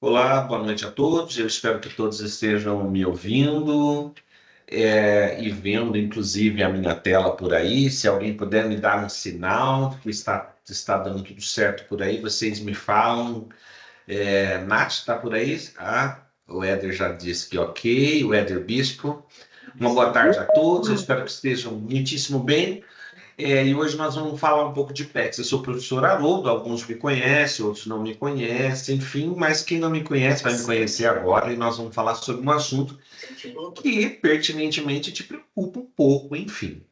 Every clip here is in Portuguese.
Olá, boa noite a todos. Eu espero que todos estejam me ouvindo e vendo, inclusive, a minha tela por aí. Se alguém puder me dar um sinal que está dando tudo certo por aí, vocês me falam. Nath está por aí? O Éder já disse que ok. O Éder Bispo. Uma boa tarde a todos. Eu espero que estejam muitíssimo bem. E hoje nós vamos falar um pouco de PECs. Eu sou o professor Haroldo, alguns me conhecem, outros não me conhecem, enfim, mas quem não me conhece vai me conhecer agora e nós vamos falar sobre um assunto que pertinentemente te preocupa um pouco, enfim.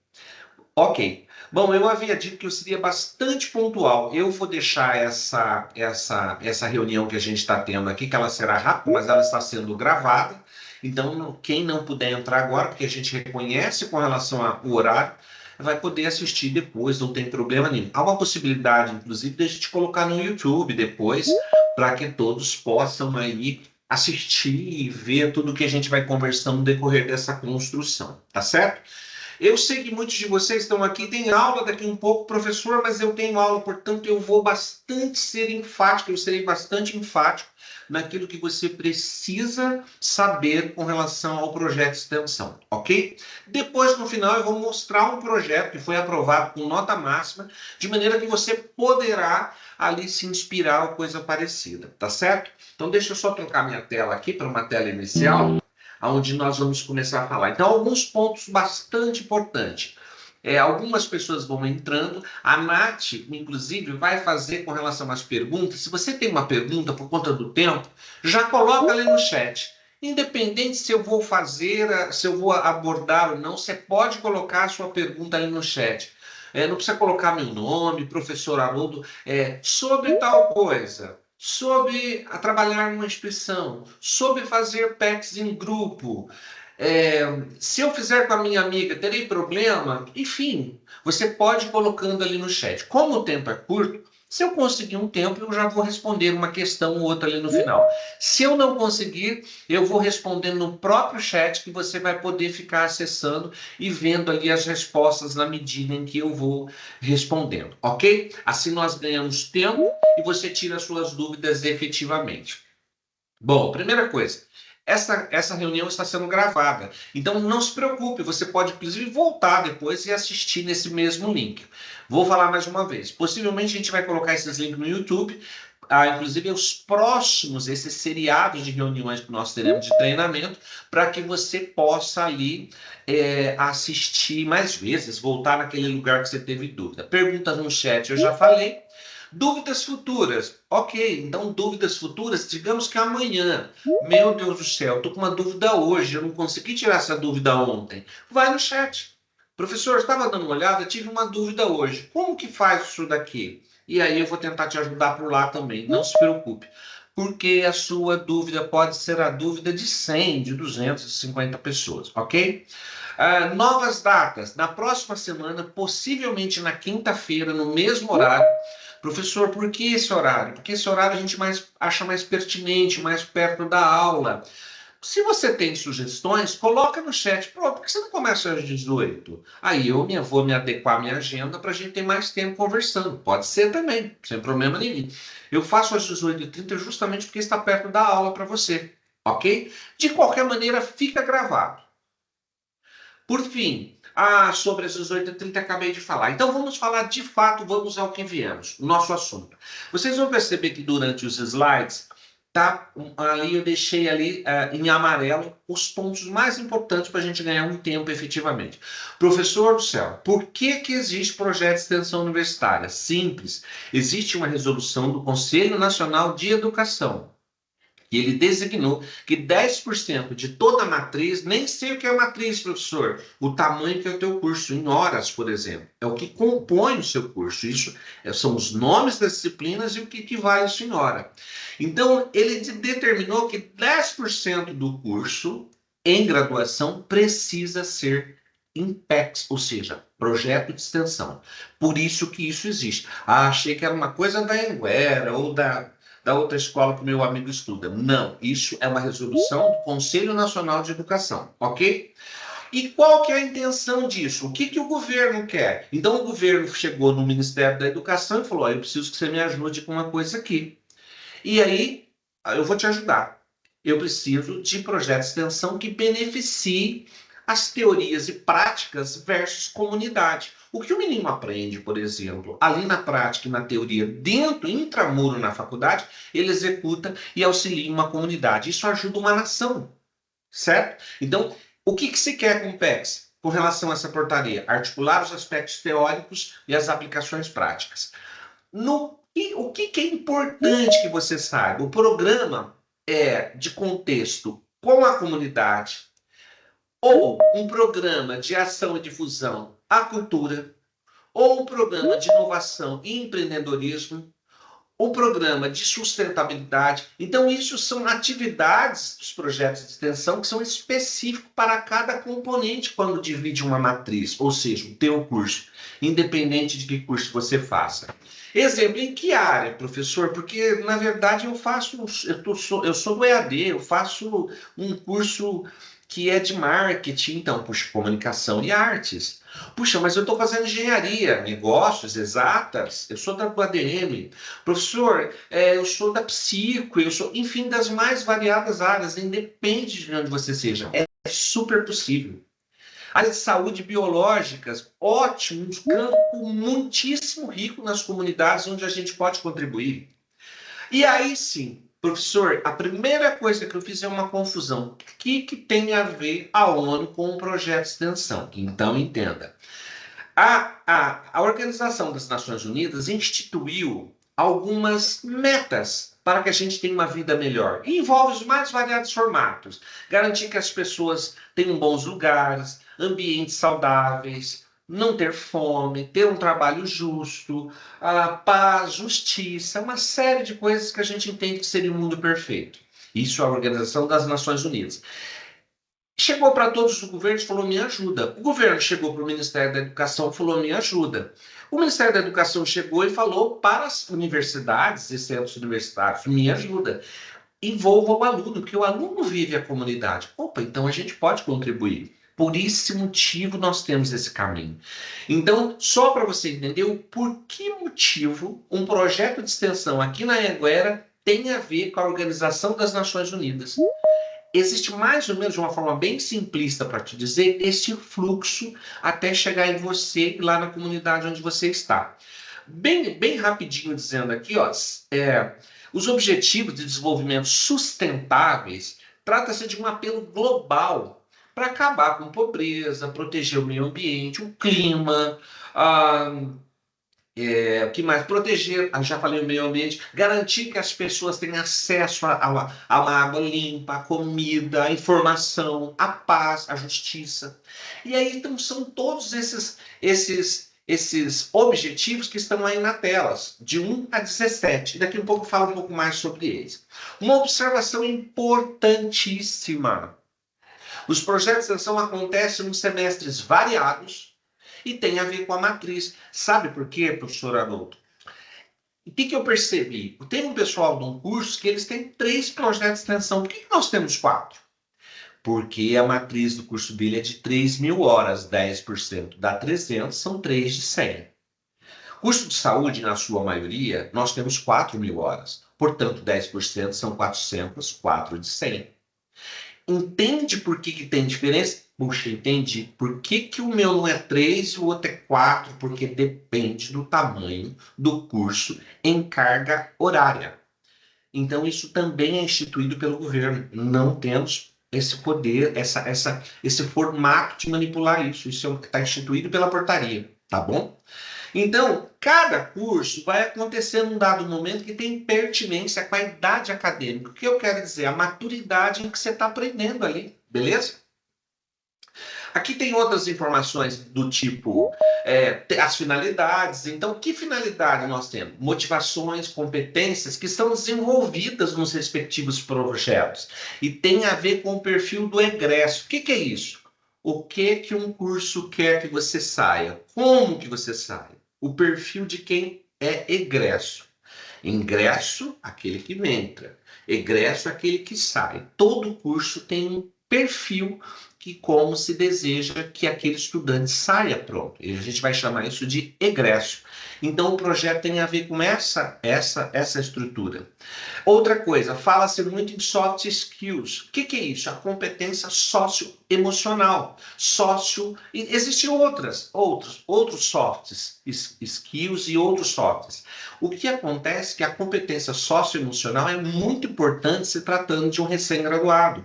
Ok. Bom, eu havia dito que eu seria bastante pontual. Eu vou deixar essa reunião que a gente está tendo aqui, que ela será rápida, mas ela está sendo gravada. Então, quem não puder entrar agora, porque a gente reconhece com relação ao horário, vai poder assistir depois, não tem problema nenhum. Há uma possibilidade, inclusive, de a gente colocar no YouTube depois, para que todos possam aí assistir e ver tudo que a gente vai conversando no decorrer dessa construção, tá certo? Eu sei que muitos de vocês estão aqui, tem aula daqui um pouco, professor, mas eu tenho aula, portanto eu vou bastante ser enfático, eu serei bastante enfático naquilo que você precisa saber com relação ao projeto de extensão, ok? Depois, no final, eu vou mostrar um projeto que foi aprovado com nota máxima, de maneira que você poderá ali se inspirar ou coisa parecida, tá certo? Então deixa eu só trocar minha tela aqui para uma tela inicial, onde nós vamos começar a falar. Então, alguns pontos bastante importantes. Algumas pessoas vão entrando, a Nath, inclusive, vai fazer com relação às perguntas. Se você tem uma pergunta por conta do tempo, já coloca ali no chat. Independente se eu vou fazer, se eu vou abordar ou não, você pode colocar a sua pergunta ali no chat. Não precisa colocar meu nome, professor Haroldo, sobre tal coisa, sobre trabalhar numa instituição, sobre fazer PECs em grupo. Se eu fizer com a minha amiga, terei problema? Enfim, você pode ir colocando ali no chat. Como o tempo é curto, se eu conseguir um tempo, eu já vou responder uma questão ou outra ali no final. Se eu não conseguir, eu vou responder no próprio chat que você vai poder ficar acessando e vendo ali as respostas na medida em que eu vou respondendo, ok? Assim nós ganhamos tempo e você tira as suas dúvidas efetivamente. Bom, primeira coisa, essa reunião está sendo gravada, então não se preocupe, você pode inclusive voltar depois e assistir nesse mesmo link. Vou falar mais uma vez, possivelmente a gente vai colocar esses links no YouTube, inclusive os próximos, esses seriados de reuniões que nós teremos de treinamento, para que você possa ali assistir mais vezes, voltar naquele lugar que você teve dúvida. Perguntas no chat, eu já falei. Dúvidas futuras. Ok, então dúvidas futuras, digamos que amanhã. Meu Deus do céu, estou com uma dúvida hoje, eu não consegui tirar essa dúvida ontem. Vai no chat. Professor, estava dando uma olhada, tive uma dúvida hoje. Como que faz isso daqui? E aí eu vou tentar te ajudar por lá também, não se preocupe. Porque a sua dúvida pode ser a dúvida de 100, de 250 pessoas, ok? Novas datas. Na próxima semana, possivelmente na quinta-feira, no mesmo horário. Professor, por que esse horário? Porque esse horário a gente acha mais pertinente, mais perto da aula. Se você tem sugestões, coloca no chat. Pô, por que você não começa às 18? Aí eu vou me adequar à minha agenda para a gente ter mais tempo conversando. Pode ser também, sem problema nenhum. Eu faço às 18h30 justamente porque está perto da aula para você, ok? De qualquer maneira, fica gravado. Por fim, sobre as 18h30 acabei de falar. Então vamos falar de fato, vamos ao que viemos, nosso assunto. Vocês vão perceber que durante os slides, tá ali eu deixei ali em amarelo os pontos mais importantes para a gente ganhar um tempo efetivamente. Professor do céu, por que existe projeto de extensão universitária? Simples, existe uma resolução do Conselho Nacional de Educação. E ele designou que 10% de toda a matriz, nem sei o que é matriz, professor, o tamanho que é o teu curso, em horas, por exemplo, é o que compõe o seu curso. Isso são os nomes das disciplinas e o que equivale isso em hora. Então, ele determinou que 10% do curso em graduação precisa ser INPEX, ou seja, projeto de extensão. Por isso que isso existe. Achei que era uma coisa da Anguera ou da outra escola que o meu amigo estuda. Não, isso é uma resolução do Conselho Nacional de Educação, ok? E qual que é a intenção disso? O que, que o governo quer? Então o governo chegou no Ministério da Educação e falou: eu preciso que você me ajude com uma coisa aqui. E aí, eu vou te ajudar. Eu preciso de projetos de extensão que beneficiem as teorias e práticas versus comunidade. O que o menino aprende, por exemplo, ali na prática e na teoria, dentro, intramuro na faculdade, ele executa e auxilia uma comunidade. Isso ajuda uma nação, certo? Então, o que, que se quer com o PEX? Com relação a essa portaria? Articular os aspectos teóricos e as aplicações práticas. O que, que é importante que você saiba? O programa é de contexto com a comunidade ou um programa de ação e difusão à cultura ou um programa de inovação e empreendedorismo, um programa de sustentabilidade. Então, isso são atividades dos projetos de extensão que são específicos para cada componente quando divide uma matriz, ou seja, o teu curso, independente de que curso você faça. Exemplo, em que área, professor? Porque, na verdade, eu sou do EAD, eu faço um curso que é de marketing, então, puxa, comunicação e artes. Puxa, mas eu estou fazendo engenharia, negócios, exatas, eu sou do ADM. Professor, eu sou da psico, eu sou, enfim, das mais variadas áreas, independe de onde você seja. É super possível. Áreas de saúde biológicas, ótimo, um campo muitíssimo rico nas comunidades onde a gente pode contribuir. E aí sim, professor, a primeira coisa que eu fiz é uma confusão. O que tem a ver a ONU com o projeto de extensão? Então, entenda. A Organização das Nações Unidas instituiu algumas metas para que a gente tenha uma vida melhor. E envolve os mais variados formatos. Garantir que as pessoas tenham bons lugares, ambientes saudáveis, não ter fome, ter um trabalho justo, a paz, justiça, uma série de coisas que a gente entende que seria um mundo perfeito. Isso é a Organização das Nações Unidas. Chegou para todos os governos e falou: me ajuda. O governo chegou para o Ministério da Educação e falou: me ajuda. O Ministério da Educação chegou e falou para as universidades e centros universitários: me ajuda. Envolva o aluno, porque o aluno vive a comunidade. Opa, então a gente pode contribuir. Por esse motivo nós temos esse caminho. Então, só para você entender o por que motivo um projeto de extensão aqui na Anhanguera tem a ver com a Organização das Nações Unidas. Existe mais ou menos, de uma forma bem simplista para te dizer, esse fluxo até chegar em você e lá na comunidade onde você está. Bem rapidinho dizendo aqui, ó, os Objetivos de Desenvolvimento Sustentáveis trata-se de um apelo global para acabar com pobreza, proteger o meio ambiente, o clima, ah, o que mais? Proteger, já falei o meio ambiente, garantir que as pessoas tenham acesso a uma água limpa, a comida, a informação, a paz, a justiça. E aí, então, são todos esses objetivos que estão aí na telas, de 1 a 17. Daqui a pouco eu falo um pouco mais sobre eles. Uma observação importantíssima. Os projetos de ação acontecem em semestres variados, e tem a ver com a matriz. Sabe por quê, professor Haroldo? O que eu percebi? Tem um pessoal de um curso que eles têm 3 projetos de extensão. Por que nós temos 4? Porque a matriz do curso dele é de 3.000 horas, 10% dá 300, são 3 de 100. Curso de saúde, na sua maioria, nós temos 4.000 horas. Portanto, 10% são 400, 4 de 100. Entende por que tem diferença? Puxa, entendi. Por que o meu não é 3 e o outro é 4? Porque depende do tamanho do curso em carga horária. Então, isso também é instituído pelo governo. Não temos esse poder, esse formato de manipular isso. Isso é o que está instituído pela portaria, tá bom? Então, cada curso vai acontecer num dado momento que tem pertinência com a idade acadêmica. O que eu quero dizer? A maturidade em que você está aprendendo ali, beleza? Aqui tem outras informações do tipo as finalidades. Então, que finalidade nós temos? Motivações, competências que são desenvolvidas nos respectivos projetos e tem a ver com o perfil do egresso. O que é isso? O que um curso quer que você saia? Como que você sai? O perfil de quem é egresso. Ingresso, aquele que entra. Egresso, aquele que sai. Todo curso tem um perfil que como se deseja que aquele estudante saia pronto. E a gente vai chamar isso de egresso. Então o projeto tem a ver com essa estrutura. Outra coisa, fala-se muito em soft skills. O que é isso? A competência socioemocional. Existem outros soft skills e outros softs. O que acontece é que a competência socioemocional é muito importante se tratando de um recém-graduado.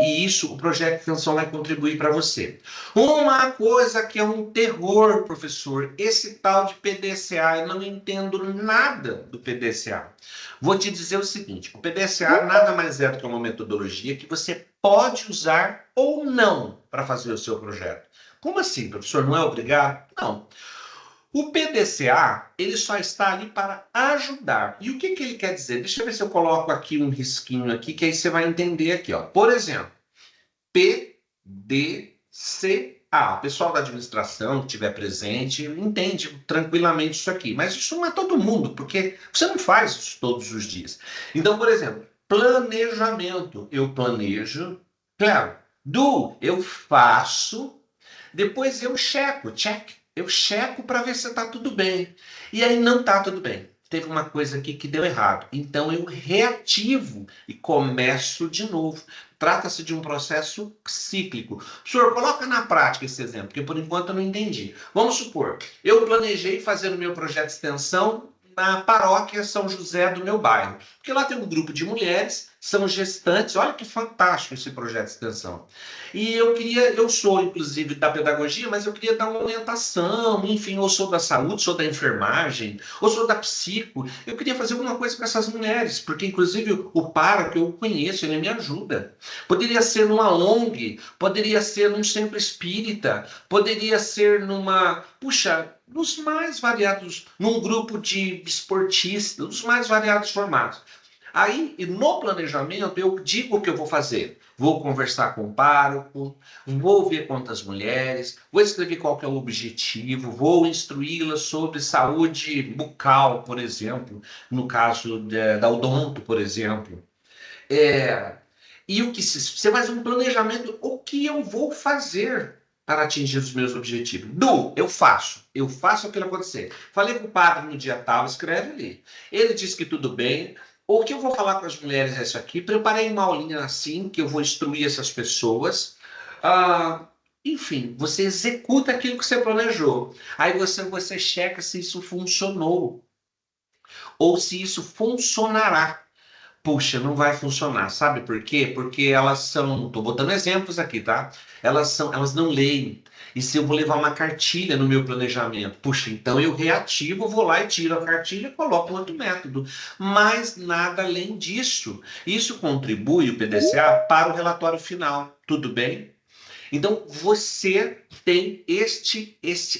E isso o projeto de extensão vai contribuir para você. Uma coisa que é um terror, professor, esse tal de PDCA, eu não entendo nada do PDCA. Vou te dizer o seguinte, o PDCA nada mais é do que uma metodologia que você pode usar ou não para fazer o seu projeto. Como assim, professor? Não é obrigado? Não. O PDCA, ele só está ali para ajudar. E o que ele quer dizer? Deixa eu ver se eu coloco aqui um risquinho aqui, que aí você vai entender aqui, ó. Por exemplo, PDCA. O pessoal da administração que estiver presente entende tranquilamente isso aqui. Mas isso não é todo mundo, porque você não faz isso todos os dias. Então, por exemplo, planejamento. Eu planejo. Claro. Eu faço. Depois eu check. Eu checo para ver se está tudo bem. E aí não está tudo bem. Teve uma coisa aqui que deu errado. Então eu reativo e começo de novo. Trata-se de um processo cíclico. Senhor, coloca na prática esse exemplo, porque por enquanto eu não entendi. Vamos supor, eu planejei fazer o meu projeto de extensão na paróquia São José do meu bairro. Porque lá tem um grupo de mulheres, são gestantes. Olha que fantástico esse projeto de extensão. E eu sou inclusive da pedagogia, mas eu queria dar uma orientação, enfim, ou sou da saúde, sou da enfermagem, ou sou da psico. Eu queria fazer alguma coisa com essas mulheres, porque inclusive o pároco eu conheço, ele me ajuda. Poderia ser numa ONG, poderia ser num centro espírita, poderia ser nos mais variados, num grupo de esportistas, nos mais variados formatos. Aí, no planejamento, eu digo o que eu vou fazer. Vou conversar com o pároco, vou ver quantas mulheres, vou escrever qual que é o objetivo, vou instruí-las sobre saúde bucal, por exemplo, no caso da odonto, por exemplo. É, e você faz um planejamento, o que eu vou fazer para atingir os meus objetivos? Eu faço aquilo acontecer. Falei com o padre no dia tal, escreve ali. Ele disse que tudo bem. O que eu vou falar com as mulheres é isso aqui. Preparei uma aulinha assim, que eu vou instruir essas pessoas. Ah, enfim, você executa aquilo que você planejou. Aí você checa se isso funcionou ou se isso funcionará. Puxa, não vai funcionar. Sabe por quê? Porque elas são, estou botando exemplos aqui, tá? Elas não leem. E se eu vou levar uma cartilha no meu planejamento? Puxa, então eu reativo, vou lá e tiro a cartilha e coloco outro método. Mas nada além disso. Isso contribui, o PDCA, para o relatório final. Tudo bem? Então, você tem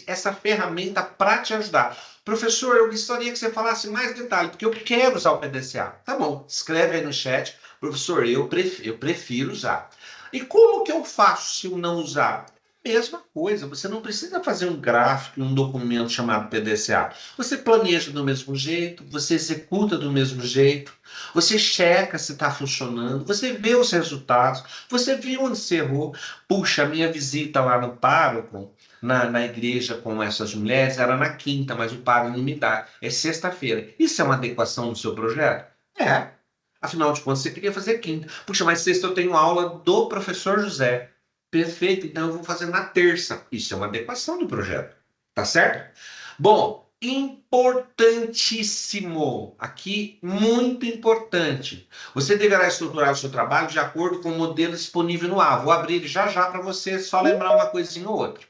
essa ferramenta para te ajudar. Professor, eu gostaria que você falasse mais detalhe, porque eu quero usar o PDCA. Tá bom, escreve aí no chat. Professor, eu prefiro usar. E como que eu faço se eu não usar? Mesma coisa, você não precisa fazer um gráfico, um documento chamado PDCA. Você planeja do mesmo jeito, você executa do mesmo jeito, você checa se está funcionando, você vê os resultados, você viu onde você errou. Puxa, a minha visita lá no pároco, na igreja com essas mulheres, era na quinta, mas o padre não me dá. É sexta-feira. Isso é uma adequação do seu projeto? É. Afinal de contas, você queria fazer quinta. Puxa, mas sexta eu tenho aula do professor José. Perfeito, então eu vou fazer na terça. Isso é uma adequação do projeto. Tá certo? Bom, importantíssimo. Aqui, muito importante. Você deverá estruturar o seu trabalho de acordo com o modelo disponível no A. Vou abrir ele já já para você só lembrar uma coisinha ou outra.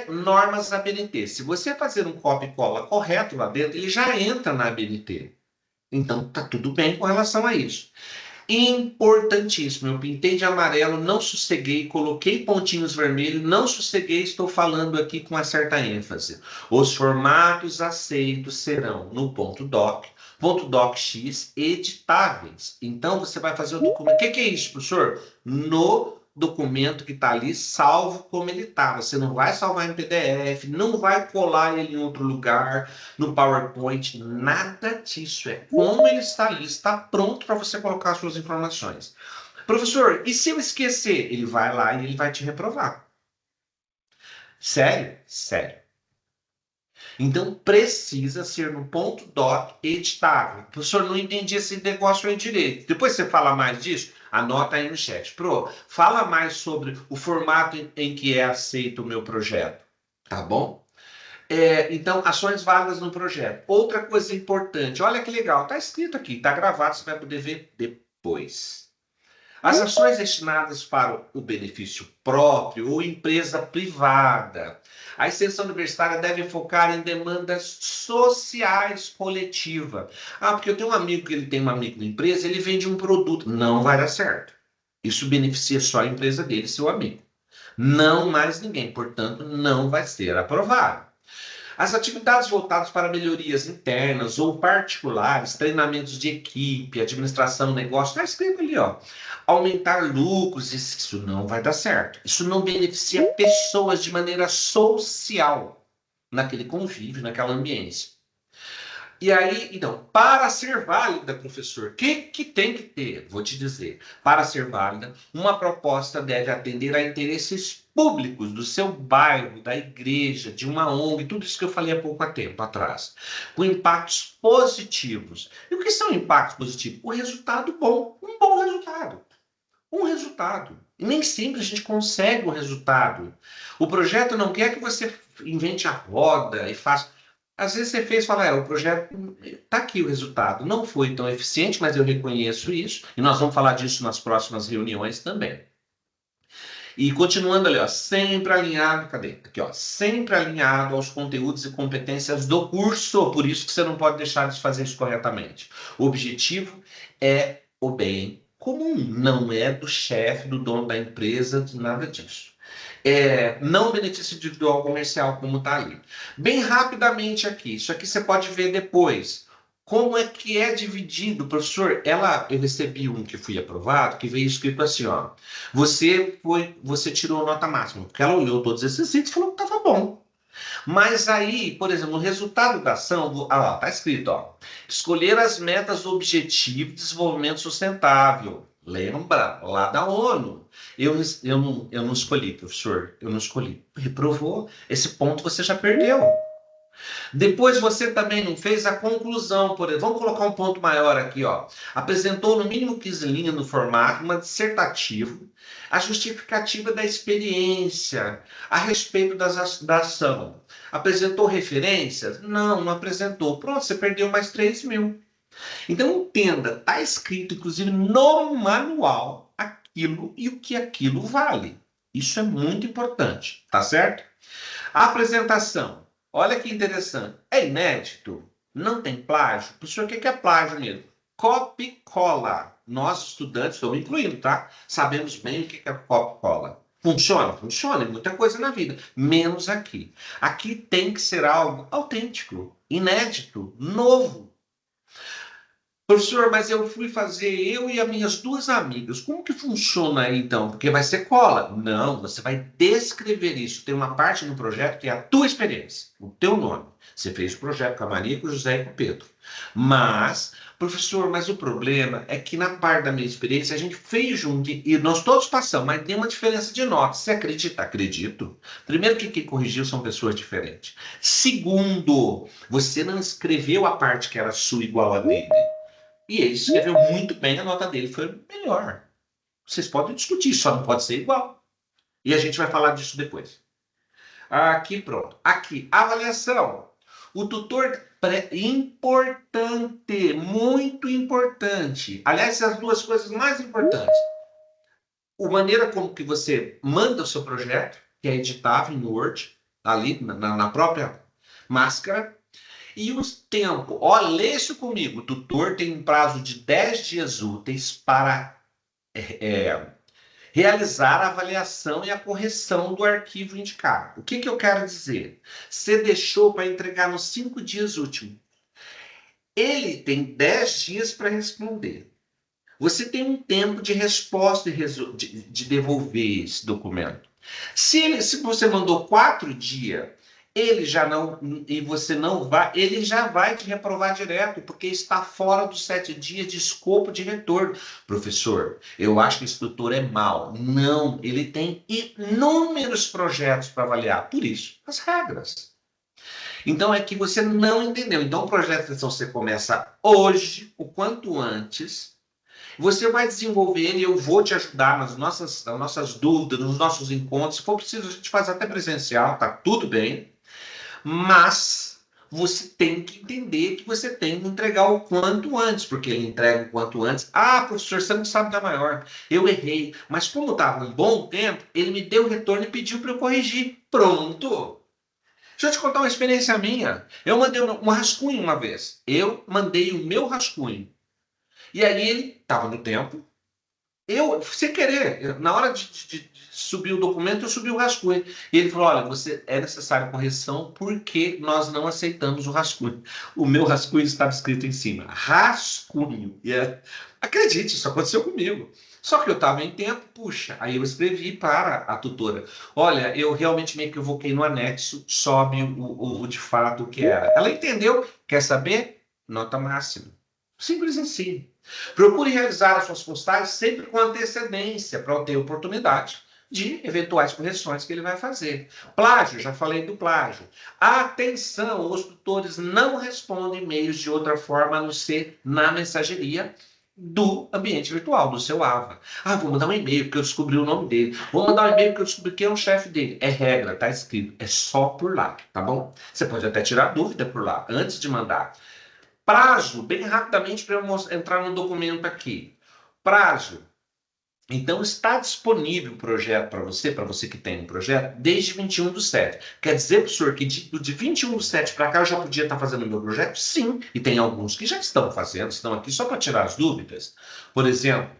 Normas ABNT. Se você fazer um copy e cola correto lá dentro, ele já entra na ABNT. Então, tá tudo bem com relação a isso. Importantíssimo, eu pintei de amarelo, não sosseguei, coloquei pontinhos vermelhos, não sosseguei, estou falando aqui com uma certa ênfase. Os formatos aceitos serão no ponto docx editáveis. Então você vai fazer o documento. O que é isso, professor? No documento que está ali salvo como ele está. Você não vai salvar em PDF, não vai colar ele em outro lugar, no PowerPoint, nada disso. É como ele está ali, está pronto para você colocar as suas informações. Professor, e se eu esquecer? Ele vai lá e ele vai te reprovar. Sério? Sério. Então precisa ser no ponto doc editável. Professor, não entendi esse negócio aí direito. Depois você fala mais disso, anota aí no chat. Pro, fala mais sobre o formato em que é aceito o meu projeto. Tá bom? Então, ações válidas no projeto. Outra coisa importante, olha que legal, está escrito aqui, está gravado, você vai poder ver depois. As ações destinadas para o benefício próprio ou empresa privada. A extensão universitária deve focar em demandas sociais coletivas. Ah, porque eu tenho um amigo que ele tem uma microempresa, ele vende um produto. Não vai dar certo. Isso beneficia só a empresa dele, seu amigo. Não mais ninguém, portanto, não vai ser aprovado. As atividades voltadas para melhorias internas ou particulares, treinamentos de equipe, administração, negócio, está escrito ali, ó. Aumentar lucros, isso não vai dar certo. Isso não beneficia pessoas de maneira social, naquele convívio, naquela ambiência. E aí, então, para ser válida, professor, o que tem que ter? Vou te dizer. Para ser válida, uma proposta deve atender a interesses públicos do seu bairro, da igreja, de uma ONG, tudo isso que eu falei há pouco tempo atrás, com impactos positivos. E o que são impactos positivos? O resultado bom, um bom resultado. Um resultado. E nem sempre a gente consegue o resultado. O projeto não quer que você invente a roda e faça. Às vezes você fez e fala, o projeto está aqui o resultado. Não foi tão eficiente, mas eu reconheço isso. E nós vamos falar disso nas próximas reuniões também. E continuando ali, ó, sempre alinhado, cadê? Aqui, ó, sempre alinhado aos conteúdos e competências do curso. Por isso que você não pode deixar de fazer isso corretamente. O objetivo é o bem comum, não é do chefe, do dono da empresa, de nada disso. Não benefício individual comercial, como está ali. Bem rapidamente aqui, isso aqui você pode ver depois. Como é que é dividido, professor? Eu recebi um que fui aprovado, que veio escrito assim, ó. Você tirou nota máxima, porque ela olhou todos esses itens e falou que estava bom. Mas aí, por exemplo, o resultado da ação, tá escrito, ó. Escolher as metas do Objetivo de Desenvolvimento Sustentável. Lembra, lá da ONU. Eu não escolhi, professor, eu não escolhi. Reprovou, esse ponto você já perdeu. Depois você também não fez a conclusão, por exemplo. Vamos colocar um ponto maior aqui, ó. Apresentou no mínimo 15 linhas no formato, uma dissertativa, a justificativa da experiência a respeito da ação. Apresentou referências? Não, não apresentou. Pronto, você perdeu mais 3.000. Então entenda, está escrito, inclusive, no manual, aquilo e o que aquilo vale. Isso é muito importante, tá certo? A apresentação. Olha que interessante. É inédito? Não tem plágio? Professor, o que é plágio mesmo? Copy e cola. Nós, estudantes, estou me incluindo, tá? Sabemos bem o que é copy e cola. Funciona? Funciona. É muita coisa na vida. Menos aqui. Aqui tem que ser algo autêntico, inédito, novo. Professor, mas eu fui fazer eu e as minhas duas amigas. Como que funciona aí, então? Porque vai ser cola. Não, você vai descrever isso. Tem uma parte no projeto que é a tua experiência, o teu nome. Você fez o projeto com a Maria, com o José e com o Pedro. Mas, professor, mas o problema é que na parte da minha experiência a gente fez junto e nós todos passamos, mas tem uma diferença de nota. Você acredita? Acredito. Primeiro que quem corrigiu são pessoas diferentes. Segundo, você não escreveu a parte que era sua igual a dele. E ele escreveu muito bem, a nota dele foi melhor. Vocês podem discutir, só não pode ser igual. E a gente vai falar disso depois. Aqui, pronto. Aqui, avaliação. O tutor importante, muito importante. Aliás, as duas coisas mais importantes. A maneira como que você manda o seu projeto, que é editável no Word, ali na própria máscara. E os tempos, lê isso comigo. O tutor tem um prazo de 10 dias úteis para realizar a avaliação e a correção do arquivo indicado. O que eu quero dizer? Você deixou para entregar nos 5 dias últimos. Ele tem 10 dias para responder. Você tem um tempo de resposta de devolver esse documento. Se você mandou 4 dias, ele já não, e você não vai, ele já vai te reprovar direto, porque está fora dos 7 dias de escopo de retorno. Professor, eu acho que o instrutor é mau. Não, ele tem inúmeros projetos para avaliar. Por isso, as regras. Então é que você não entendeu. Então o projeto de extensão você começa hoje, o quanto antes. Você vai desenvolver ele, eu vou te ajudar nas nossas dúvidas, nos nossos encontros. Se for preciso, a gente faz até presencial, tá tudo bem. Mas você tem que entender que você tem que entregar o quanto antes, porque ele entrega o quanto antes. Ah, professor, você não sabe da maior. Eu errei, mas como estava um bom tempo, ele me deu o retorno e pediu para eu corrigir. Pronto. Deixa eu te contar uma experiência minha. Eu mandei um rascunho uma vez. Eu mandei o meu rascunho. E aí ele estava no tempo. Eu, sem querer, na hora de subir o documento, eu subi o rascunho. E ele falou: olha, você é necessário correção porque nós não aceitamos o rascunho. O meu rascunho estava escrito em cima. Rascunho. Acredite, isso aconteceu comigo. Só que eu estava em tempo, puxa, aí eu escrevi para a tutora. Olha, eu realmente me equivoquei no anexo, sobe o de fato o que era. Ela entendeu, quer saber? Nota máxima. Simples assim. Procure realizar as suas postagens sempre com antecedência para ter oportunidade de eventuais correções que ele vai fazer. Plágio, já falei do plágio. Atenção, os tutores não respondem e-mails de outra forma a não ser na mensageria do ambiente virtual, do seu AVA. Ah, vou mandar um e-mail porque eu descobri o nome dele. Vou mandar um e-mail porque eu descobri quem é o chefe dele. É regra, tá escrito. É só por lá, tá bom? Você pode até tirar dúvida por lá, antes de mandar. Prazo, bem rapidamente para eu entrar no documento aqui. Prazo. Então, está disponível o projeto para você que tem um projeto, desde 21/7. Quer dizer, professor, que de 21/7 para cá eu já podia estar fazendo o meu projeto? Sim, e tem alguns que já estão fazendo, estão aqui só para tirar as dúvidas. Por exemplo,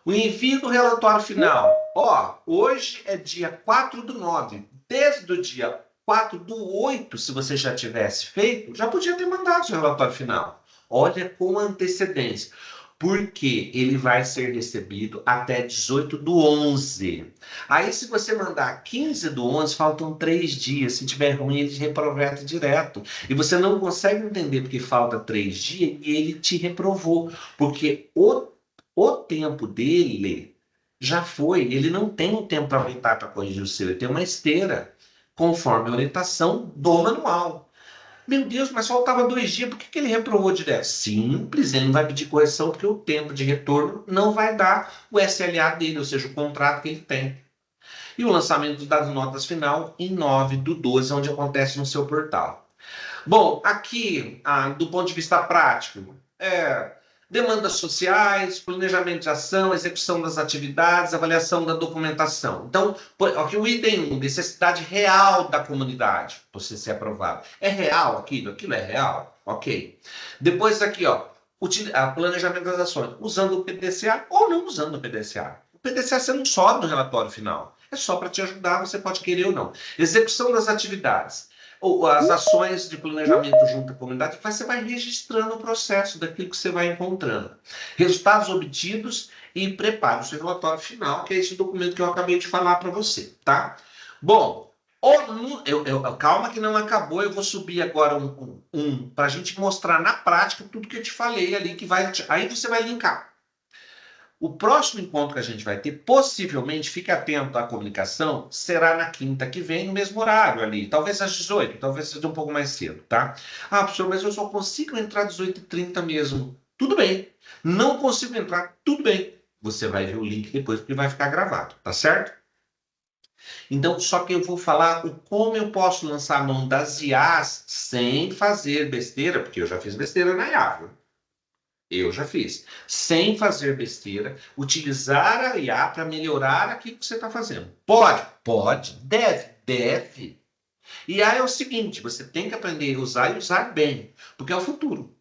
o envio do relatório final. Ó, hoje é dia 4/9. Desde o dia 4/8, se você já tivesse feito, já podia ter mandado seu relatório final. Olha com antecedência. Porque ele vai ser recebido até 18/11. Aí, se você mandar 15/11, faltam 3 dias. Se tiver ruim, ele te reproveta direto. E você não consegue entender porque falta 3 dias e ele te reprovou. Porque o tempo dele já foi, ele não tem o tempo para aumentar para corrigir o seu, ele tem uma esteira, conforme a orientação do manual. Meu Deus, mas faltava 2 dias, por que ele reprovou direto? Simples, ele não vai pedir correção porque o tempo de retorno não vai dar o SLA dele, ou seja, o contrato que ele tem. E o lançamento das notas final em 9/12, onde acontece no seu portal. Bom, aqui, do ponto de vista prático, demandas sociais, planejamento de ação, execução das atividades, avaliação da documentação. Então, aqui o item 1, necessidade real da comunidade, para você ser aprovado. É real aquilo? Aquilo é real? Ok. Depois aqui, ó, planejamento das ações, usando o PDCA ou não usando o PDCA. O PDCA você não sobe no relatório final. É só para te ajudar, você pode querer ou não. Execução das atividades ou as ações de planejamento junto à comunidade, você vai registrando o processo daquilo que você vai encontrando. Resultados obtidos e prepare o seu relatório final, que é esse documento que eu acabei de falar para você, tá? Bom, calma que não acabou, eu vou subir agora para a gente mostrar na prática tudo que eu te falei ali, aí você vai linkar. O próximo encontro que a gente vai ter, possivelmente, fique atento à comunicação, será na quinta que vem, no mesmo horário ali, talvez às 18, talvez seja um pouco mais cedo, tá? Ah, professor, mas eu só consigo entrar às 18h30 mesmo. Tudo bem. Não consigo entrar, tudo bem. Você vai ver o link depois, porque vai ficar gravado, tá certo? Então, só que eu vou falar como eu posso lançar a mão das IAs sem fazer besteira, porque eu já fiz besteira na IA, viu? Eu já fiz. Sem fazer besteira, utilizar a IA para melhorar aquilo que você está fazendo. Pode? Pode. Deve? Deve. IA é o seguinte, você tem que aprender a usar e usar bem, porque é o futuro.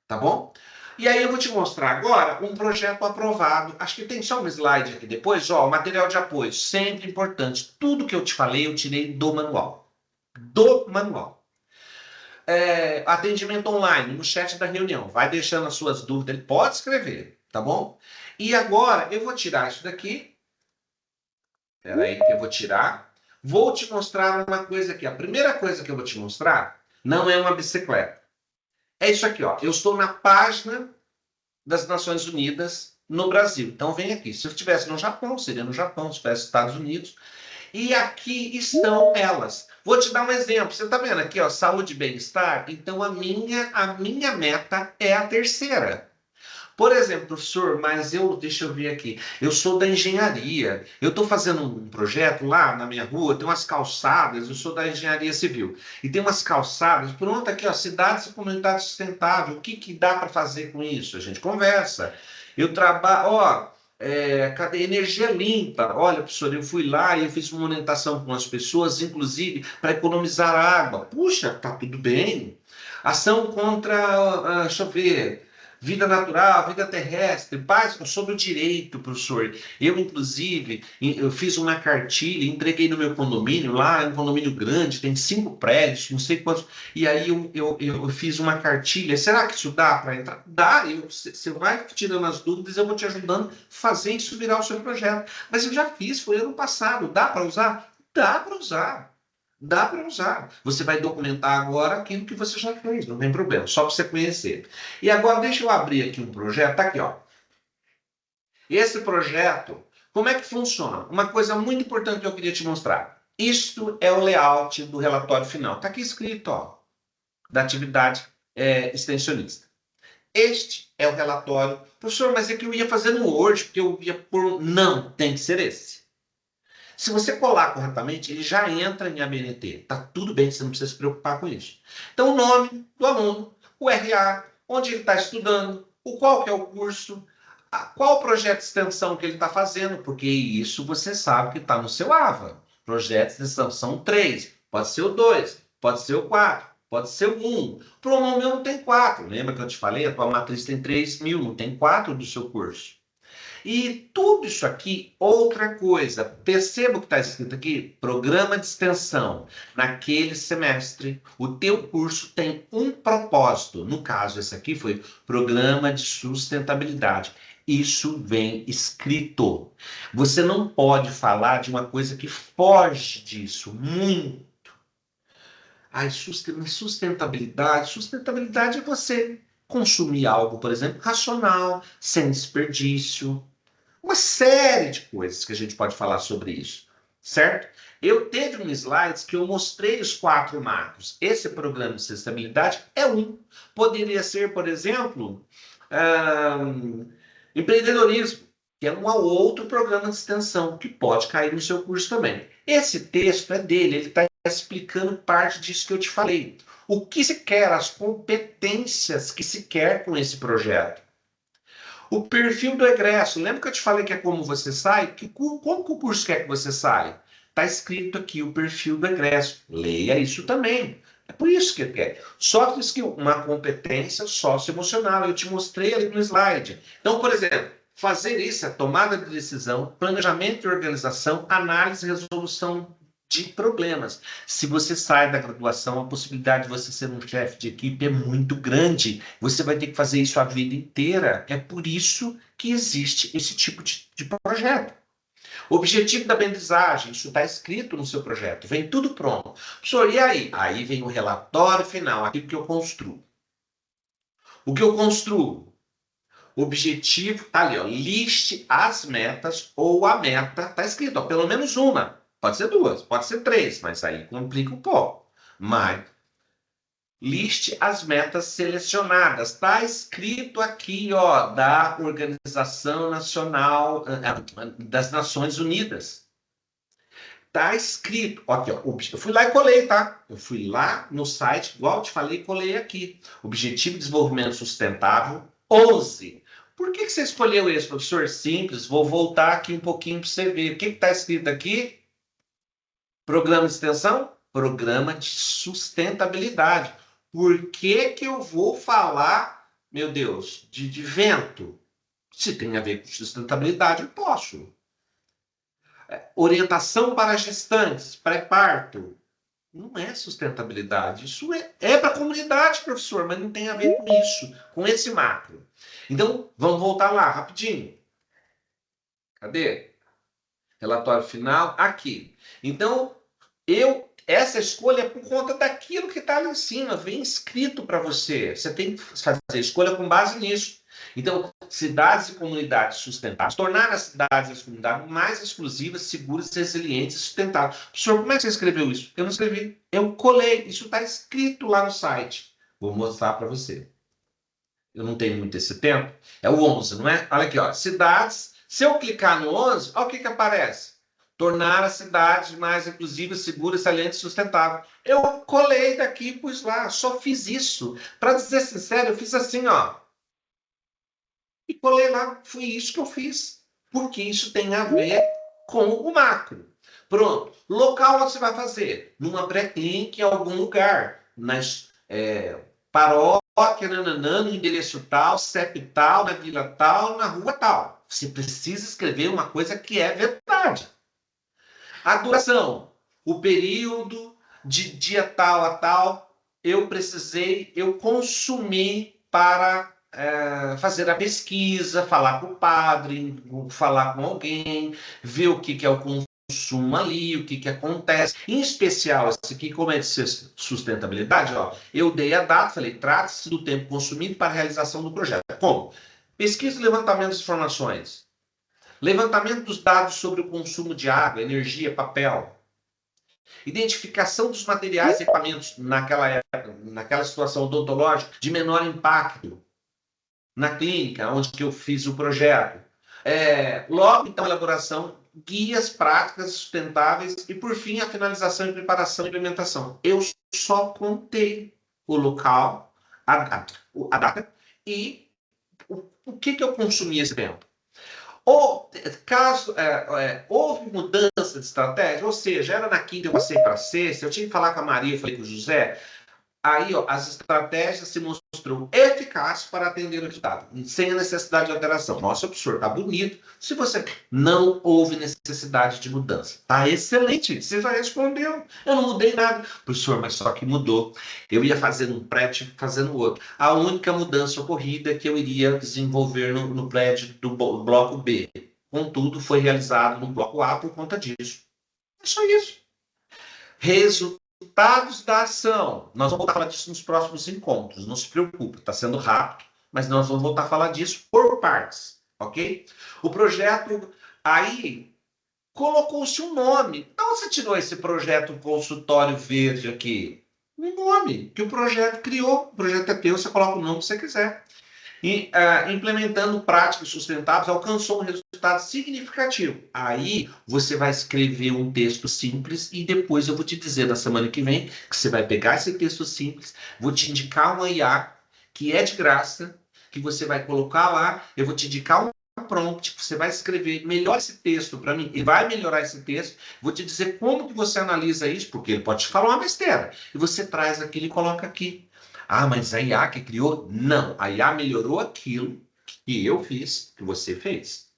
Tá bom? E aí eu vou te mostrar agora um projeto aprovado. Acho que tem só um slide aqui depois. Ó, material de apoio, sempre importante. Tudo que eu te falei, eu tirei do manual. Do manual. Atendimento online, no chat da reunião. Vai deixando as suas dúvidas, ele pode escrever. tá bom? E agora eu vou tirar isso daqui. Espera aí que eu vou tirar. Vou te mostrar uma coisa aqui. A primeira coisa que eu vou te mostrar não é uma bicicleta. É isso aqui, ó. Eu estou na página das Nações Unidas no Brasil. Então vem aqui. Se eu estivesse no Japão, seria no Japão. Se estivesse nos Estados Unidos. E aqui estão elas. Vou te dar um exemplo. Você está vendo aqui, ó, saúde e bem-estar? Então a minha meta é a terceira. Por exemplo, professor, mas deixa eu ver aqui, eu sou da engenharia, eu estou fazendo um projeto lá na minha rua, tem umas calçadas, eu sou da engenharia civil, e tem umas calçadas, pronto, aqui, ó, cidades e comunidades sustentáveis, o que que dá para fazer com isso? A gente conversa. Eu trabalho, ó, cadê energia limpa? Olha, professor, eu fui lá e eu fiz uma orientação com as pessoas, inclusive para economizar água. Puxa, tá tudo bem. Ação contra, deixa eu ver, vida natural, vida terrestre, paz sobre o direito, professor. Eu, inclusive, eu fiz uma cartilha, entreguei no meu condomínio, lá é um condomínio grande, tem 5 prédios, não sei quantos, e aí eu fiz uma cartilha. Será que isso dá para entrar? Dá, você vai tirando as dúvidas, eu vou te ajudando a fazer isso virar o seu projeto. Mas eu já fiz, foi ano passado, dá para usar? Dá para usar. Dá para usar. Você vai documentar agora aquilo que você já fez, não tem problema, só para você conhecer. E agora deixa eu abrir aqui um projeto, tá aqui, ó. Esse projeto, como é que funciona? Uma coisa muito importante que eu queria te mostrar. Isto é o layout do relatório final. Está aqui escrito, ó, da atividade extensionista. Este é o relatório. Professor, mas é que eu ia fazer no Word, porque eu ia por... Não, tem que ser esse. Se você colar corretamente, ele já entra em ABNT. Tá tudo bem, você não precisa se preocupar com isso. Então, o nome do aluno, o RA, onde ele está estudando, o qual que é o curso, qual o projeto de extensão que ele está fazendo, porque isso você sabe que está no seu AVA. Projetos de extensão são 3, pode ser o 2, pode ser o 4, pode ser o 1. Para o meu não tem 4. Lembra que eu te falei? A tua matriz tem 3.000, não tem 4 do seu curso. E tudo isso aqui, outra coisa, perceba o que está escrito aqui, programa de extensão. Naquele semestre, o teu curso tem um propósito. No caso, esse aqui foi programa de sustentabilidade. Isso vem escrito. Você não pode falar de uma coisa que foge disso, muito. Ai, sustentabilidade é você consumir algo, por exemplo, racional, sem desperdício, uma série de coisas que a gente pode falar sobre isso, certo? Eu teve um slide que eu mostrei os 4 macros. Esse programa de sustentabilidade é um. Poderia ser, por exemplo, empreendedorismo, que é um outro programa de extensão que pode cair no seu curso também. Esse texto é dele, ele está explicando parte disso que eu te falei. O que se quer, as competências que se quer com esse projeto. O perfil do egresso, lembra que eu te falei que é como você sai? Como que o curso quer que você saia? Está escrito aqui o perfil do egresso. Leia isso também. É por isso que ele quer. Soft skill, uma competência socioemocional. Eu te mostrei ali no slide. Então, por exemplo, fazer isso é tomada de decisão, planejamento e organização, análise e resolução de problemas. Se você sai da graduação, a possibilidade de você ser um chefe de equipe é muito grande. Você vai ter que fazer isso a vida inteira. É por isso que existe esse tipo de projeto. Objetivo da aprendizagem, isso está escrito no seu projeto, vem tudo pronto. Professor, e aí? Aí vem o relatório final, aquilo que eu construo. O que eu construo? Objetivo, tá ali, ó, liste as metas ou a meta, tá escrito, ó, pelo menos uma. Pode ser 2, pode ser 3, mas aí complica um pouco. Mas liste as metas selecionadas. Está escrito aqui, ó, da Organização Nacional das Nações Unidas. Está escrito, aqui, ó, eu fui lá e colei, tá? Eu fui lá no site, igual eu te falei, colei aqui. Objetivo de Desenvolvimento Sustentável 11. Por que você escolheu esse, professor? Simples, vou voltar aqui um pouquinho para você ver. O que está escrito aqui? Programa de extensão? Programa de sustentabilidade. Por que que eu vou falar, meu Deus, de vento? Se tem a ver com sustentabilidade, eu posso. Orientação para gestantes, pré-parto. Não é sustentabilidade. Isso é para a comunidade, professor, mas não tem a ver com isso, com esse macro. Então, vamos voltar lá, rapidinho. Cadê? Relatório final, aqui. Então, essa escolha é por conta daquilo que está ali em cima, vem escrito para você. Você tem que fazer escolha com base nisso. Então, cidades e comunidades sustentáveis, tornar as cidades e as comunidades mais exclusivas, seguras, resilientes e sustentáveis. Professor, como é que você escreveu isso? Eu não escrevi, eu colei. Isso está escrito lá no site. Vou mostrar para você. Eu não tenho muito esse tempo. É o 11, não é? Olha aqui, ó. Cidades. Se eu clicar no 11, olha o que aparece. Tornar as cidades mais inclusivas, seguras, salientes e sustentáveis. Eu colei daqui e pus lá. Só fiz isso. Para dizer sincero, eu fiz assim, ó. E colei lá. Foi isso que eu fiz. Porque isso tem a ver com o macro. Pronto. Local você vai fazer? Numa pré-clínica em algum lugar. Nas paróquia, nananã, no endereço tal, CEP tal, na vila tal, na rua tal. Você precisa escrever uma coisa que é verdade. A duração, o período de dia tal a tal, eu consumi para fazer a pesquisa, falar com o padre, falar com alguém, ver o que é o consumo ali, o que acontece. Em especial, esse aqui, como é de sustentabilidade, ó, eu dei a data, falei, trata-se do tempo consumido para a realização do projeto. Como? Pesquisa e levantamento de informações. Levantamento dos dados sobre o consumo de água, energia, papel. Identificação dos materiais e equipamentos naquela situação odontológica de menor impacto na clínica onde que eu fiz o projeto. Logo, então, a elaboração, guias práticas sustentáveis e, por fim, a finalização, preparação e implementação. Eu só contei o local, a data e o que eu consumi esse tempo. Ou, caso houve mudança de estratégia, ou seja, era na quinta, eu passei para sexta, eu tinha que falar com a Maria, eu falei com o José, aí ó, as estratégias se mostrou eficazes para atender o resultado, sem a necessidade de alteração. Nossa, professor, tá bonito. Se você não houve necessidade de mudança, tá excelente, você já respondeu. Eu não mudei nada. Professor, mas só que mudou. Eu ia fazendo um prédio, fazendo outro. A única mudança ocorrida é que eu iria desenvolver no prédio do bloco B. Contudo, foi realizado no bloco A por conta disso. É só isso. Resultados da ação. Nós vamos voltar a falar disso nos próximos encontros. Não se preocupe, está sendo rápido, mas nós vamos voltar a falar disso por partes, ok? O projeto aí colocou-se um nome. Então você tirou esse projeto consultório verde aqui. Um nome que o projeto criou. O projeto é teu, você coloca o nome que você quiser. E implementando práticas sustentáveis, alcançou um resultado significativo. Aí você vai escrever um texto simples e depois eu vou te dizer na semana que vem que você vai pegar esse texto simples, vou te indicar uma IA que é de graça, que você vai colocar lá, eu vou te indicar um prompt, você vai escrever, melhora esse texto para mim, e vai melhorar esse texto, vou te dizer como que você analisa isso, porque ele pode te falar uma besteira, e você traz aquilo e coloca aqui. Ah, mas a IA que criou? Não, a IA melhorou aquilo que eu fiz, que você fez.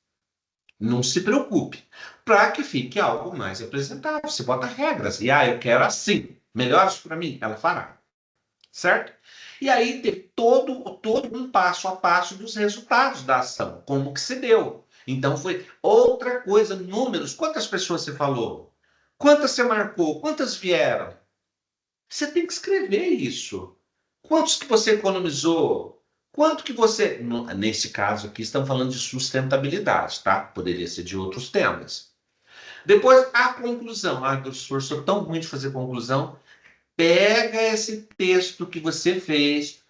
Não se preocupe, para que fique algo mais apresentável. Você bota regras. E eu quero assim. Melhora isso para mim? Ela fará. Certo? E aí ter todo um passo a passo dos resultados da ação, como que se deu. Então foi outra coisa, números. Quantas pessoas você falou? Quantas você marcou? Quantas vieram? Você tem que escrever isso. Quantos que você economizou? Quanto que você. Nesse caso aqui, estamos falando de sustentabilidade, tá? Poderia ser de outros temas. Depois, a conclusão. Ah, professor, sou tão ruim de fazer conclusão. Pega esse texto que você fez,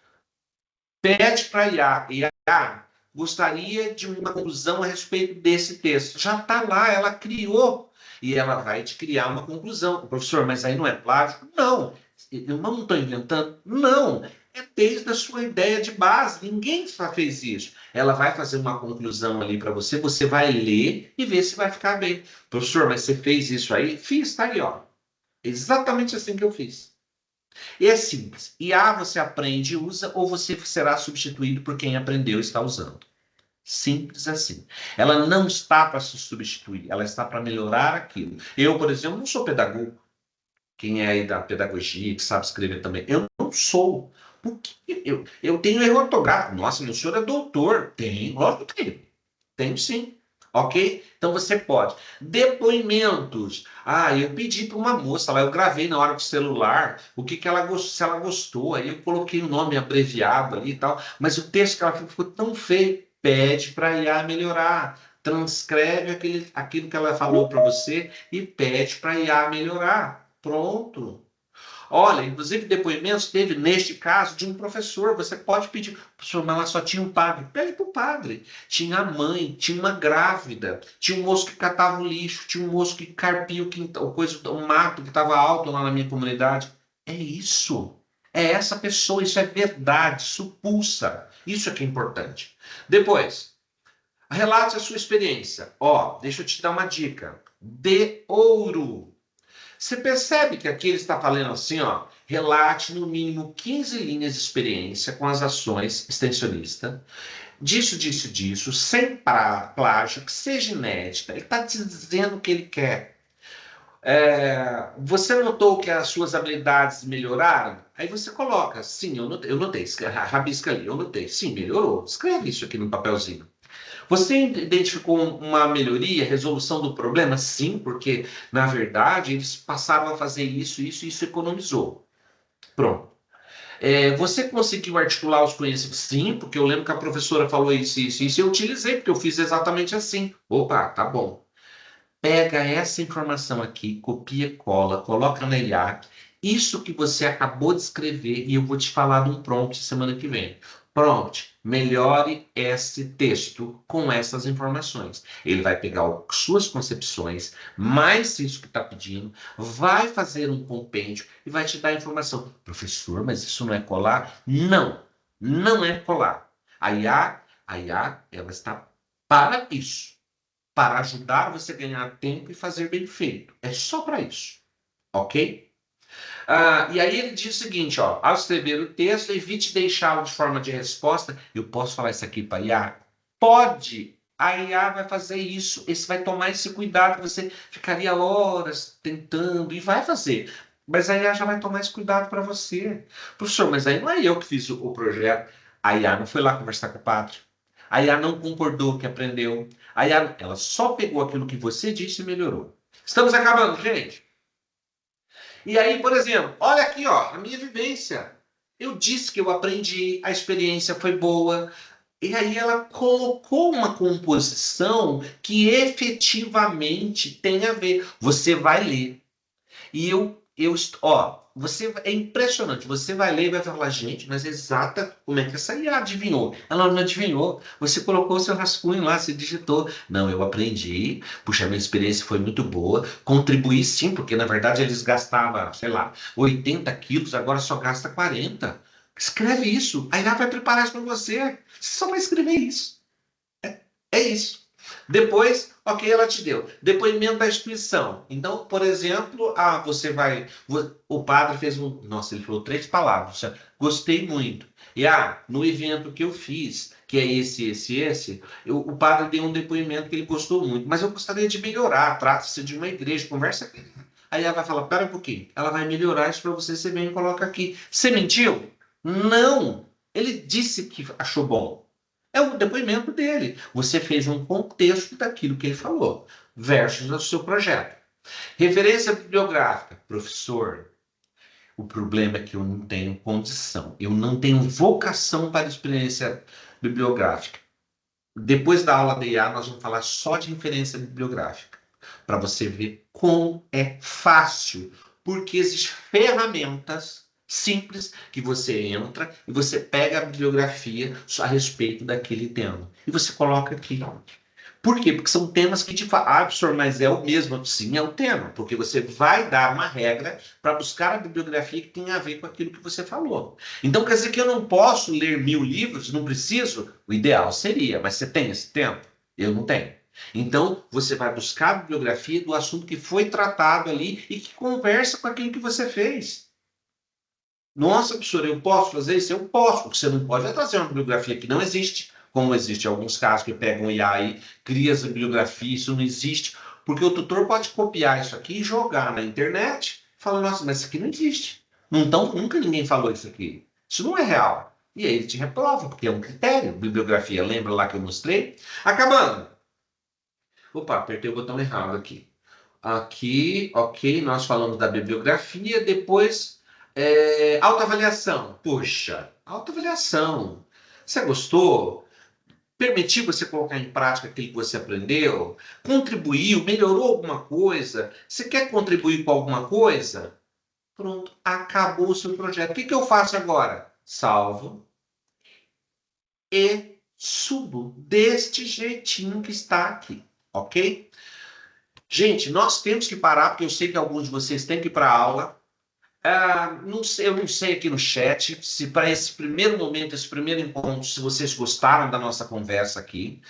pede para a IA. IA, gostaria de uma conclusão a respeito desse texto. Já está lá, ela criou. E ela vai te criar uma conclusão. Professor, mas aí não é plágio? Não. Eu não estou inventando? Não. É desde a sua ideia de base. Ninguém só fez isso. Ela vai fazer uma conclusão ali para você, você vai ler e ver se vai ficar bem. Professor, mas você fez isso aí? Fiz, tá aí, ó. Exatamente assim que eu fiz. E é simples. IA você aprende e usa, ou você será substituído por quem aprendeu e está usando. Simples assim. Ela não está para se substituir, ela está para melhorar aquilo. Eu, por exemplo, não sou pedagogo. Quem é aí da pedagogia, que sabe escrever também, eu não sou. Por que eu tenho erro ortográfico. Nossa, meu senhor é doutor. Tem, lógico que tem. Tem sim. Ok? Então você pode. Depoimentos. Ah, eu pedi para uma moça lá, eu gravei na hora do celular o que, que ela gostou, se ela gostou. Aí eu coloquei o nome abreviado ali e tal. Mas o texto que ela fez ficou tão feio. Pede para a IA melhorar. Transcreve aquilo que ela falou para você e pede para a IA melhorar. Pronto. Olha, inclusive depoimentos teve, neste caso, de um professor. Você pode pedir, professor, mas lá só tinha um padre. Pede para o padre. Tinha a mãe, tinha uma grávida, tinha um moço que catava o lixo, tinha um moço que carpia o quintal, o mato que estava alto lá na minha comunidade. É isso. É essa pessoa, isso é verdade, isso pulsa. Isso é que é importante. Depois, relate a sua experiência. Ó, deixa eu te dar uma dica. De ouro. Você percebe que aqui ele está falando assim, ó, relate no mínimo 15 linhas de experiência com as ações extensionista, disso, sem plágio, que seja inédita. Ele está dizendo o que ele quer. Você notou que as suas habilidades melhoraram? Aí você coloca, sim, eu notei, rabisca ali, eu notei, sim, melhorou. Escreve isso aqui no papelzinho. Você identificou uma melhoria, resolução do problema? Sim, porque, na verdade, eles passaram a fazer isso, e isso economizou. Pronto. Você conseguiu articular os conhecimentos? Sim, porque eu lembro que a professora falou isso, e eu utilizei, porque eu fiz exatamente assim. Opa, tá bom. Pega essa informação aqui, copia, cola, coloca na IA. Isso que você acabou de escrever, e eu vou te falar num prompt semana que vem. Prompt, melhore esse texto com essas informações. Ele vai pegar suas concepções, mais isso que está pedindo, vai fazer um compêndio e vai te dar a informação. Professor, mas isso não é colar? Não, não é colar. A IA, ela está para isso, para ajudar você a ganhar tempo e fazer bem feito. É só para isso, ok? E aí ele diz o seguinte, ó, ao escrever o texto, evite deixá-lo de forma de resposta. Eu posso falar isso aqui para a IA? Pode. A IA vai fazer isso, vai tomar esse cuidado, você ficaria horas tentando e vai fazer. Mas a IA já vai tomar esse cuidado para você. Professor, mas aí não é eu que fiz o projeto. A IA não foi lá conversar com o padre. A IA não concordou que aprendeu. A IA, ela só pegou aquilo que você disse e melhorou. Estamos acabando, gente. E aí, por exemplo, olha aqui, ó, a minha vivência. Eu disse que eu aprendi, a experiência foi boa. E aí ela colocou uma composição que efetivamente tem a ver. Você vai ler. E ó, é impressionante. Você vai ler e vai falar, gente, mas é exata como é que essa IA adivinhou? Ela não adivinhou. Você colocou o seu rascunho lá, você digitou. Não, eu aprendi. Puxa, minha experiência foi muito boa. Contribuí sim, porque na verdade eles gastavam, sei lá, 80 quilos, agora só gasta 40. Escreve isso. A IA vai preparar isso para você. Você só vai escrever isso. É isso. Depois, ok, ela te deu. Depoimento da instituição. Então, por exemplo, o padre fez um. Nossa, ele falou 3 palavras. Gostei muito. E no evento que eu fiz, que é esse, o padre deu um depoimento que ele gostou muito. Mas eu gostaria de melhorar. Trata-se de uma igreja, conversa com ele. Aí ela vai falar: pera um pouquinho. Ela vai melhorar isso para você, você vem e coloca aqui. Você mentiu? Não. Ele disse que achou bom. É o depoimento dele. Você fez um contexto daquilo que ele falou, versus o seu projeto. Referência bibliográfica. Professor, o problema é que eu não tenho condição, eu não tenho vocação para experiência bibliográfica. Depois da aula da IA, nós vamos falar só de referência bibliográfica, para você ver como é fácil, porque existem ferramentas simples que você entra e você pega a bibliografia a respeito daquele tema e você coloca aqui. Por quê? Porque são temas que te falam, professor, mas é o mesmo. Sim, é o tema, porque você vai dar uma regra para buscar a bibliografia que tem a ver com aquilo que você falou. Então, quer dizer que eu não posso ler 1000 livros, não preciso? O ideal seria, mas você tem esse tempo? Eu não tenho. Então, você vai buscar a bibliografia do assunto que foi tratado ali e que conversa com aquilo que você fez. Nossa, professor, eu posso fazer isso? Eu posso, porque você não pode trazer uma bibliografia que não existe, como existe em alguns casos que pegam IA e cria essa bibliografia, isso não existe, porque o tutor pode copiar isso aqui e jogar na internet, falando, nossa, mas isso aqui não existe. Nunca ninguém falou isso aqui. Isso não é real. E aí ele te reprova, porque é um critério. Bibliografia, lembra lá que eu mostrei? Acabando. Opa, apertei o botão errado aqui. Aqui, ok, nós falamos da bibliografia, depois autoavaliação. Puxa, autoavaliação. Você gostou? Permitiu você colocar em prática aquilo que você aprendeu? Contribuiu? Melhorou alguma coisa? Você quer contribuir com alguma coisa? Pronto, acabou o seu projeto. O que eu faço agora? Salvo e subo deste jeitinho que está aqui, ok? Gente, nós temos que parar, porque eu sei que alguns de vocês têm que ir para a aula. Não sei, eu não sei aqui no chat se para esse primeiro momento, esse primeiro encontro, se vocês gostaram da nossa conversa aqui.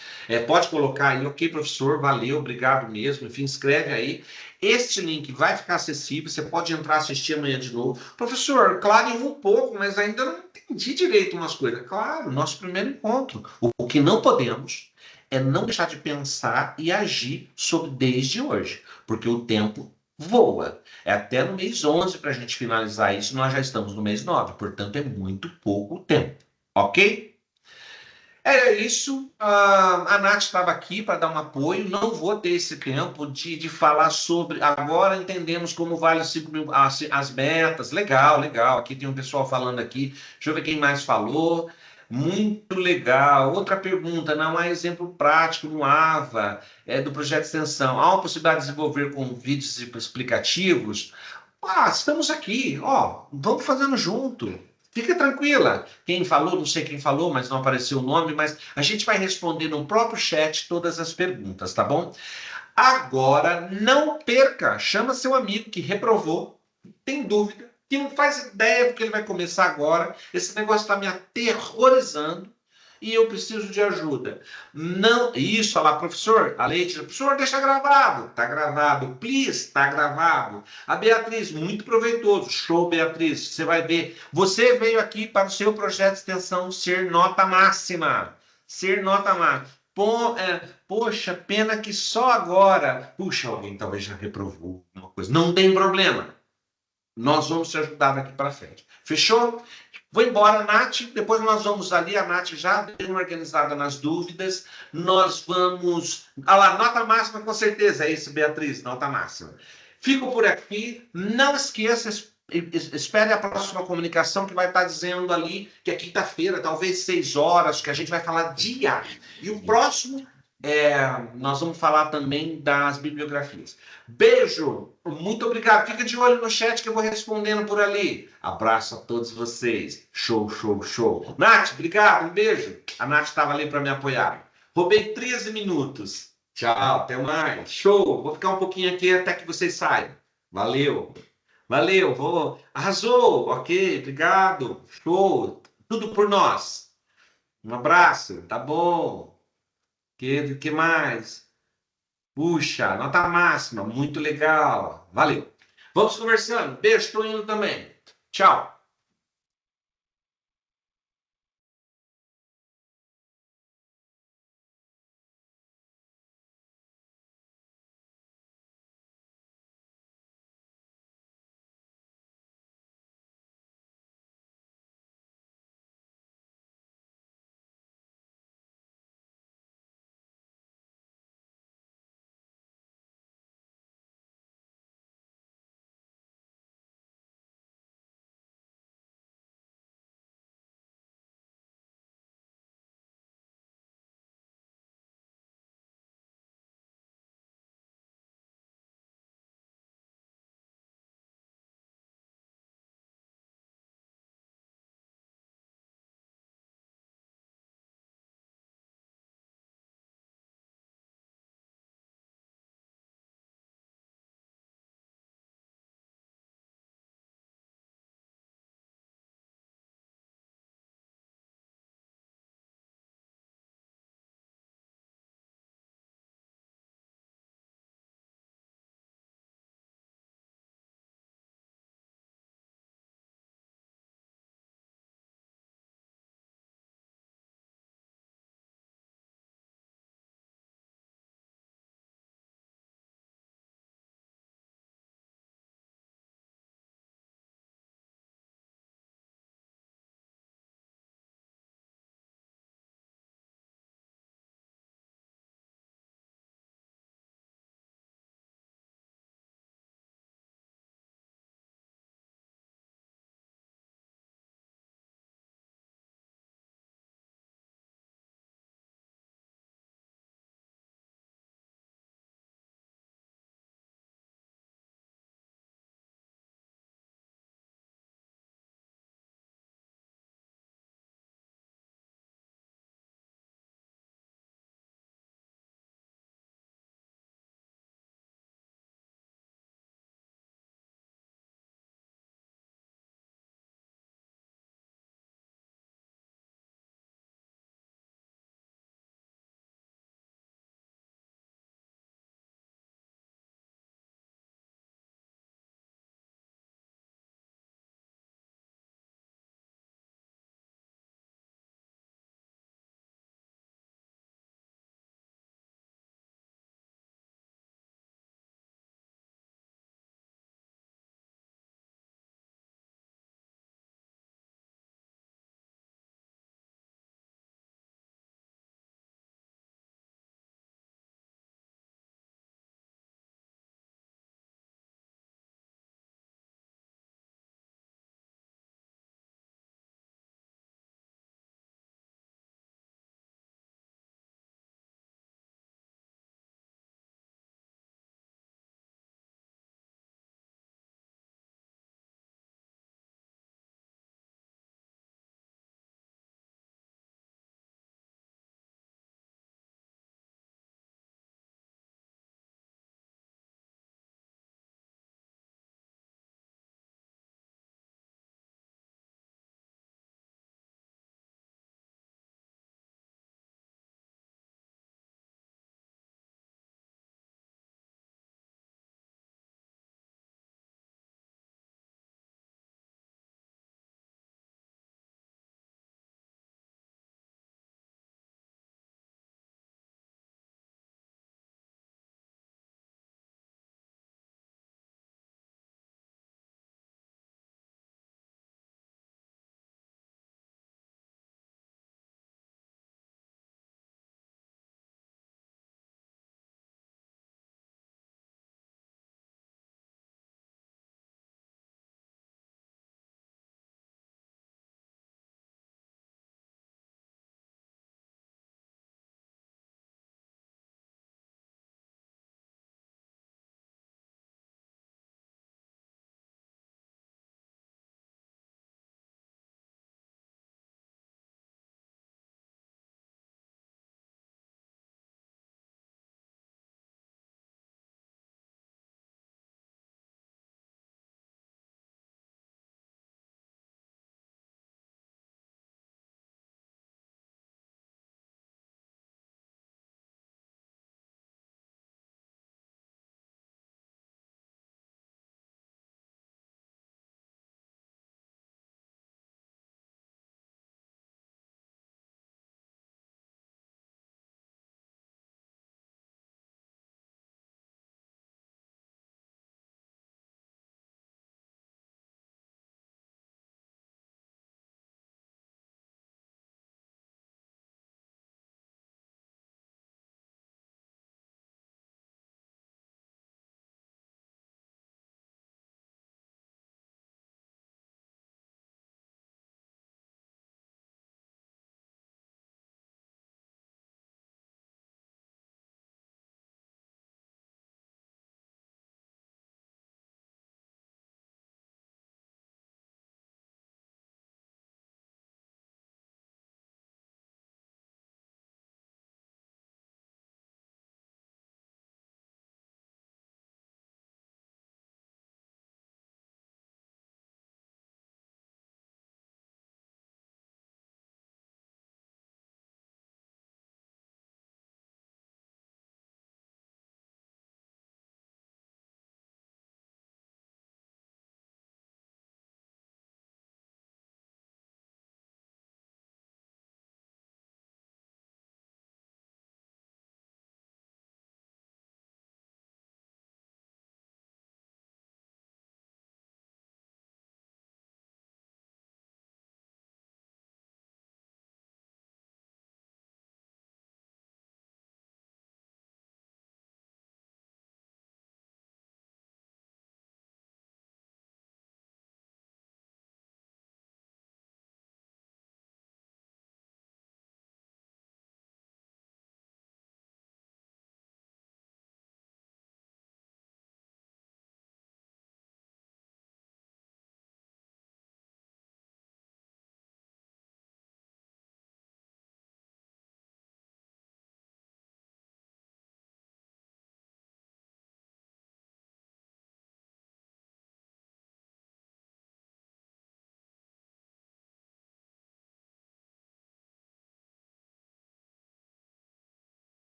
Pode colocar aí, ok, professor, valeu, obrigado mesmo. Enfim, escreve aí. Este link vai ficar acessível, você pode entrar assistir amanhã de novo. Professor, clareou um pouco, mas ainda não entendi direito umas coisas. Claro, nosso primeiro encontro. O que não podemos é não deixar de pensar e agir sobre desde hoje, porque o tempo voa. É até no mês 11 para a gente finalizar isso, nós já estamos no mês 9, portanto é muito pouco tempo, ok? É isso, a Nath estava aqui para dar um apoio, não vou ter esse tempo de falar sobre, agora entendemos como vale os 5 mil, as metas, legal, legal, aqui tem um pessoal falando aqui, deixa eu ver quem mais falou, muito legal. Outra pergunta, não há exemplo prático no AVA, do projeto de extensão, há uma possibilidade de desenvolver com vídeos explicativos? Estamos aqui, ó, vamos fazendo junto. Fica tranquila. Quem falou, não sei quem falou, mas não apareceu o nome, mas a gente vai responder no próprio chat todas as perguntas, tá bom? Agora, não perca, chama seu amigo que reprovou, tem dúvida, que não faz ideia porque ele vai começar agora. Esse negócio está me aterrorizando e eu preciso de ajuda. Não, isso, olha lá, professor, a Leite, professor, deixa gravado. Tá gravado, please, tá gravado. A Beatriz, muito proveitoso. Show, Beatriz. Você vai ver. Você veio aqui para o seu projeto de extensão ser nota máxima. Ser nota máxima. Poxa, pena que só agora. Puxa, alguém talvez já reprovou alguma coisa. Não tem problema. Nós vamos te ajudar daqui para frente. Fechou? Vou embora, Nath. Depois nós vamos ali. A Nath já deu uma organizada nas dúvidas. Nós vamos. Ah lá, nota máxima, com certeza. É isso, Beatriz, nota máxima. Fico por aqui. Não esqueça, espere a próxima comunicação que vai estar dizendo ali que é quinta-feira, talvez 6 horas, que a gente vai falar dia. E o próximo nós vamos falar também das bibliografias. Beijo, muito obrigado. Fica de olho no chat que eu vou respondendo por ali. Abraço a todos vocês. Show, show, show. Nath, obrigado, um beijo. A Nath estava ali para me apoiar. Roubei 13 minutos. Tchau, até mais. Show. Vou ficar um pouquinho aqui até que vocês saiam. Valeu. Valeu, vou. Arrasou. Ok, obrigado. Show. Tudo por nós. Um abraço. Tá bom. Que mais? Puxa, nota máxima, muito legal. Valeu. Vamos conversando. Beijo, estou indo também. Tchau.